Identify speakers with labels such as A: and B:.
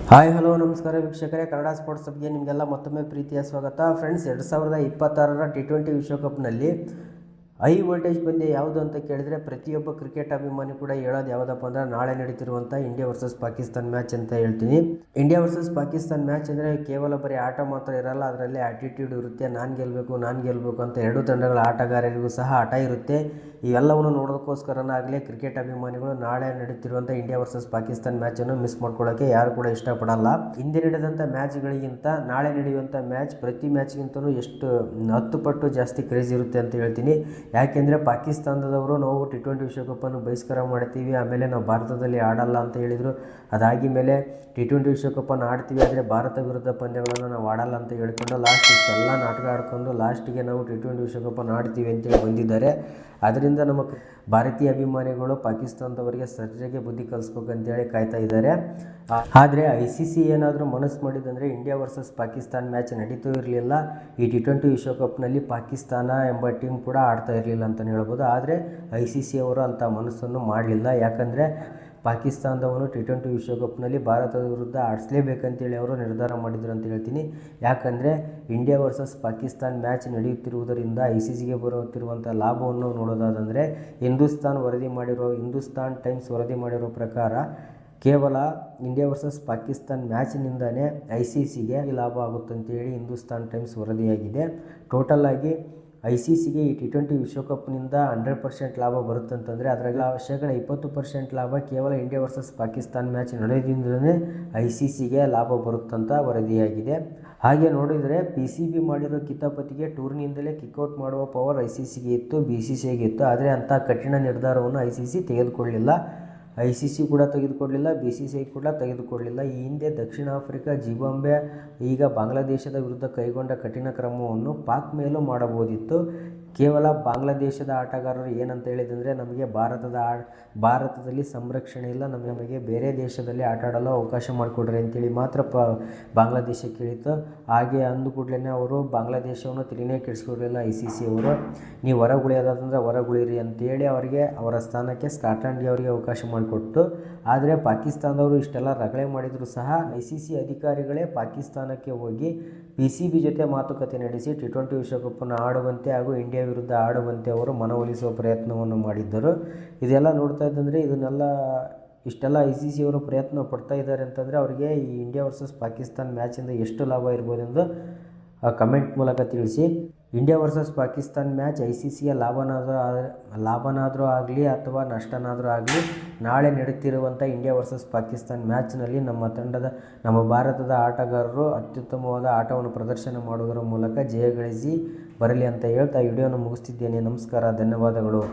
A: Hi hello ನಮಸ್ಕಾರ ವೀಕ್ಷಕರೇ, Kannada sports ಹಬ್ಗೆ ನಿಮಗೆಲ್ಲ ಮತ್ತೊಮ್ಮೆ ಪ್ರೀತಿಯ ಸ್ವಾಗತ. ಫ್ರೆಂಡ್ಸ್, 2026ರ T20 ವಿಶ್ವಕಪ್ನಲ್ಲಿ ಹೈ ವೋಲ್ಟೇಜ್ ಪಂದ್ಯ ಯಾವುದು ಅಂತ ಕೇಳಿದರೆ ಪ್ರತಿಯೊಬ್ಬ ಕ್ರಿಕೆಟ್ ಅಭಿಮಾನಿ ಕೂಡ ಹೇಳೋದು ಯಾವುದಪ್ಪ ಅಂದರೆ ನಾಳೆ ನಡೀತಿರುವಂಥ ಇಂಡಿಯಾ ವರ್ಸಸ್ ಪಾಕಿಸ್ತಾನ್ ಮ್ಯಾಚ್ ಅಂತ ಹೇಳ್ತೀನಿ. ಇಂಡಿಯಾ ವರ್ಸಸ್ ಪಾಕಿಸ್ತಾನ್ ಮ್ಯಾಚ್ ಅಂದರೆ ಕೇವಲ ಬರೀ ಆಟ ಮಾತ್ರ ಇರಲ್ಲ, ಅದರಲ್ಲಿ ಆ್ಯಟಿಟ್ಯೂಡ್ ಇರುತ್ತೆ. ನಾನು ಗೆಲ್ಲಬೇಕು ಅಂತ ಎರಡೂ ತಂಡಗಳ ಆಟಗಾರರಿಗೂ ಸಹ ಹಠ ಇರುತ್ತೆ. ಇವೆಲ್ಲವನ್ನು ನೋಡೋದಕ್ಕೋಸ್ಕರನಾಗಲೇ ಕ್ರಿಕೆಟ್ ಅಭಿಮಾನಿಗಳು ನಾಳೆ ನಡೀತಿರುವಂಥ ಇಂಡಿಯಾ ವರ್ಸಸ್ ಪಾಕಿಸ್ತಾನ್ ಮ್ಯಾಚನ್ನು ಮಿಸ್ ಮಾಡ್ಕೊಳ್ಳೋಕ್ಕೆ ಯಾರು ಕೂಡ ಇಷ್ಟಪಡಲ್ಲ. ಹಿಂದೆ ನಡೆದಂಥ ಮ್ಯಾಚ್ಗಳಿಗಿಂತ ನಾಳೆ ನಡೆಯುವಂಥ ಮ್ಯಾಚ್ ಪ್ರತಿ ಮ್ಯಾಚ್ಗಿಂತಲೂ ಎಷ್ಟು 10 ಪಟ್ಟು ಜಾಸ್ತಿ ಕ್ರೇಜ್ ಇರುತ್ತೆ ಅಂತ ಹೇಳ್ತೀನಿ. ಯಾಕೆಂದರೆ ಪಾಕಿಸ್ತಾನದವರು ನಾವು T20 ವಿಶ್ವಕಪ್ಪನ್ನು ಬಹಿಷ್ಕಾರ ಮಾಡ್ತೀವಿ, ಆಮೇಲೆ ನಾವು ಭಾರತದಲ್ಲಿ ಆಡಲ್ಲ ಅಂತ ಹೇಳಿದರು. ಅದಾಗಿ ಮೇಲೆ T20 ವಿಶ್ವಕಪ್ಪನ್ನು ಆಡ್ತೀವಿ, ಆದರೆ ಭಾರತ ವಿರುದ್ಧ ಪಂದ್ಯಗಳನ್ನು ನಾವು ಆಡಲ್ಲ ಅಂತ ಹೇಳಿಕೊಂಡು ಲಾಸ್ಟ್ ಇಷ್ಟೆಲ್ಲ ನಾಟಕ ಆಡ್ಕೊಂಡು ಲಾಸ್ಟಿಗೆ ನಾವು T20 ವಿಶ್ವಕಪ್ಪನ್ನು ಆಡ್ತೀವಿ ಅಂತೇಳಿ ಬಂದಿದ್ದಾರೆ. ಅದರಿಂದ ನಮ್ಮ ಭಾರತೀಯ ಅಭಿಮಾನಿಗಳು ಪಾಕಿಸ್ತಾನದವರಿಗೆ ಸರಿಯಾಗಿ ಬುದ್ಧಿ ಕಲಿಸ್ಬೇಕಂತೇಳಿ ಕಾಯ್ತಾ ಇದ್ದಾರೆ. ಆದರೆ ICC ಏನಾದರೂ ಮನಸ್ಸು ಮಾಡಿದಂದರೆ ಇಂಡಿಯಾ ವರ್ಸಸ್ ಪಾಕಿಸ್ತಾನ್ ಮ್ಯಾಚ್ ನಡೀತೂ ಇರಲಿಲ್ಲ. ಈ T20 ವಿಶ್ವಕಪ್ನಲ್ಲಿ ಪಾಕಿಸ್ತಾನ ಎಂಬ ಟೀಮ್ ಕೂಡ ಆಡ್ತಾ ಇರಲಿಲ್ಲ ಅಂತಲೇ ಹೇಳ್ಬೋದು. ಆದರೆ ICC ಅವರು ಅಂಥ ಮನಸ್ಸನ್ನು ಮಾಡಲಿಲ್ಲ. ಯಾಕಂದರೆ ಪಾಕಿಸ್ತಾನದವನು T20 ವಿಶ್ವಕಪ್ನಲ್ಲಿ ಭಾರತದ ವಿರುದ್ಧ ಆಡಿಸಲೇಬೇಕಂತೇಳಿ ಅವರು ನಿರ್ಧಾರ ಮಾಡಿದರು ಅಂತ ಹೇಳ್ತೀನಿ. ಯಾಕಂದರೆ ಇಂಡಿಯಾ ವರ್ಸಸ್ ಪಾಕಿಸ್ತಾನ್ ಮ್ಯಾಚ್ ನಡೆಯುತ್ತಿರುವುದರಿಂದ ICCಗೆ ಬರುತ್ತಿರುವಂಥ ಲಾಭವನ್ನು ನೋಡೋದಾದರೆ ಹಿಂದೂಸ್ತಾನ್ ಟೈಮ್ಸ್ ವರದಿ ಮಾಡಿರೋ ಪ್ರಕಾರ ಕೇವಲ ಇಂಡಿಯಾ ವರ್ಸಸ್ ಪಾಕಿಸ್ತಾನ್ ಮ್ಯಾಚ್ನಿಂದಲೇ ICCಗೆ ಲಾಭ ಆಗುತ್ತಂತೇಳಿ ಹಿಂದೂಸ್ತಾನ್ ಟೈಮ್ಸ್ ವರದಿಯಾಗಿದೆ. ಟೋಟಲ್ ಆಗಿ ICCಗೆ ಈ T20 ವಿಶ್ವಕಪ್ನಿಂದ 100% ಲಾಭ ಬರುತ್ತಂತಂದರೆ ಅದರಲ್ಲಿ 20% ಲಾಭ ಕೇವಲ ಇಂಡಿಯಾ ವರ್ಸಸ್ ಪಾಕಿಸ್ತಾನ್ ಮ್ಯಾಚ್ ನಡೆಯೋದ್ರಿಂದಲೇ ICCಗೆ ಲಾಭ ಬರುತ್ತಂತ ವರದಿಯಾಗಿದೆ. ಹಾಗೆ ನೋಡಿದರೆ PCB ಮಾಡಿರೋ ಕಿತಾಪತಿಗೆ ಟೂರ್ನಿಯಿಂದಲೇ ಕಿಕ್ಔಟ್ ಮಾಡುವ ಪವರ್ ICCಗೆ ಇತ್ತು, BCCಗೆ ಇತ್ತು. ಆದರೆ ಅಂಥ ಕಠಿಣ ನಿರ್ಧಾರವನ್ನು ICC ತೆಗೆದುಕೊಳ್ಳಲಿಲ್ಲ. ICC ಕೂಡ ತೆಗೆದುಕೊಳ್ಳಲಿಲ್ಲ, BCCI ಕೂಡ ತೆಗೆದುಕೊಳ್ಳಲಿಲ್ಲ. ಈ ಹಿಂದೆ ದಕ್ಷಿಣ ಆಫ್ರಿಕಾ, ಜಿಂಬಾಬ್ವೆ, ಈಗ ಬಾಂಗ್ಲಾದೇಶದ ವಿರುದ್ಧ ಕೈಗೊಂಡ ಕಠಿಣ ಕ್ರಮವನ್ನು ಪಾಕ್ ಮೇಲೂ ಮಾಡಬಹುದಿತ್ತು. ಕೇವಲ ಬಾಂಗ್ಲಾದೇಶದ ಆಟಗಾರರು ಏನಂತ ಹೇಳಿದಂದರೆ ನಮಗೆ ಭಾರತದಲ್ಲಿ ಸಂರಕ್ಷಣೆ ಇಲ್ಲ, ನಮಗೆ ಬೇರೆ ದೇಶದಲ್ಲಿ ಆಟಾಡಲು ಅವಕಾಶ ಮಾಡಿಕೊಡ್ರಿ ಅಂತೇಳಿ ಮಾತ್ರ ಬಾಂಗ್ಲಾದೇಶ ಕೇಳಿತ್ತು. ಹಾಗೆ ಅಂದು ಕೂಡಲೇ ಅವರು ಬಾಂಗ್ಲಾದೇಶವನ್ನು ತಿರುಗಿನೇ ಕೆಡಿಸ್ಕೊಡ್ಲಿಲ್ಲ ICC ಅವರು. ನೀವು ಹೊರಗುಳಿಯೋದಾದಂದರೆ ಹೊರಗುಳಿರಿ ಅಂತೇಳಿ ಅವರಿಗೆ ಅವರ ಸ್ಥಾನಕ್ಕೆ ಸ್ಕಾಟ್ಲೆಂಡ್ಗೆ ಅವರಿಗೆ ಅವಕಾಶ ಮಾಡಿಕೊಟ್ಟು. ಆದರೆ ಪಾಕಿಸ್ತಾನದವರು ಇಷ್ಟೆಲ್ಲ ರಗಳೆ ಮಾಡಿದರೂ ಸಹ ICC ಅಧಿಕಾರಿಗಳೇ ಪಾಕಿಸ್ತಾನಕ್ಕೆ ಹೋಗಿ PCB ಜೊತೆ ಮಾತುಕತೆ ನಡೆಸಿ T20 ವಿಶ್ವಕಪ್ಪನ್ನು ಆಡುವಂತೆ ಹಾಗೂ ಇಂಡಿಯಾ ವಿರುದ್ಧ ಆಡುವಂತೆ ಅವರು ಮನವೊಲಿಸುವ ಪ್ರಯತ್ನವನ್ನು ಮಾಡಿದ್ದರು. ಇದೆಲ್ಲ ನೋಡ್ತಾ ಇದ್ದಂದರೆ ಇಷ್ಟೆಲ್ಲ ICC ಅವರು ಪ್ರಯತ್ನ ಪಡ್ತಾ ಇದ್ದಾರೆ ಅಂತಂದರೆ ಅವರಿಗೆ ಈ ಇಂಡಿಯಾ ವರ್ಸಸ್ ಪಾಕಿಸ್ತಾನ್ ಮ್ಯಾಚಿಂದ ಎಷ್ಟು ಲಾಭ ಇರ್ಬೋದೆಂದು ಕಮೆಂಟ್ ಮೂಲಕ ತಿಳಿಸಿ. ಇಂಡಿಯಾ ವರ್ಸಸ್ ಪಾಕಿಸ್ತಾನ್ ಮ್ಯಾಚ್ ICCಯ ಲಾಭನಾದರೂ ಆಗಲಿ ಅಥವಾ ನಷ್ಟನಾದರೂ ಆಗಲಿ ನಾಳೆ ನಡೆಯುತ್ತಿರುವಂಥ ಇಂಡಿಯಾ ವರ್ಸಸ್ ಪಾಕಿಸ್ತಾನ್ ಮ್ಯಾಚ್ನಲ್ಲಿ ನಮ್ಮ ಭಾರತದ ಆಟಗಾರರು ಅತ್ಯುತ್ತಮವಾದ ಆಟವನ್ನು ಪ್ರದರ್ಶನ ಮಾಡುವುದರ ಮೂಲಕ ಜಯ ಗಳಿಸಿ ಬರಲಿ ಅಂತ ಹೇಳ್ತಾ ವಿಡಿಯೋನ ಮುಗಿಸ್ತಿದ್ದೇನೆ. ನಮಸ್ಕಾರ, ಧನ್ಯವಾದಗಳು.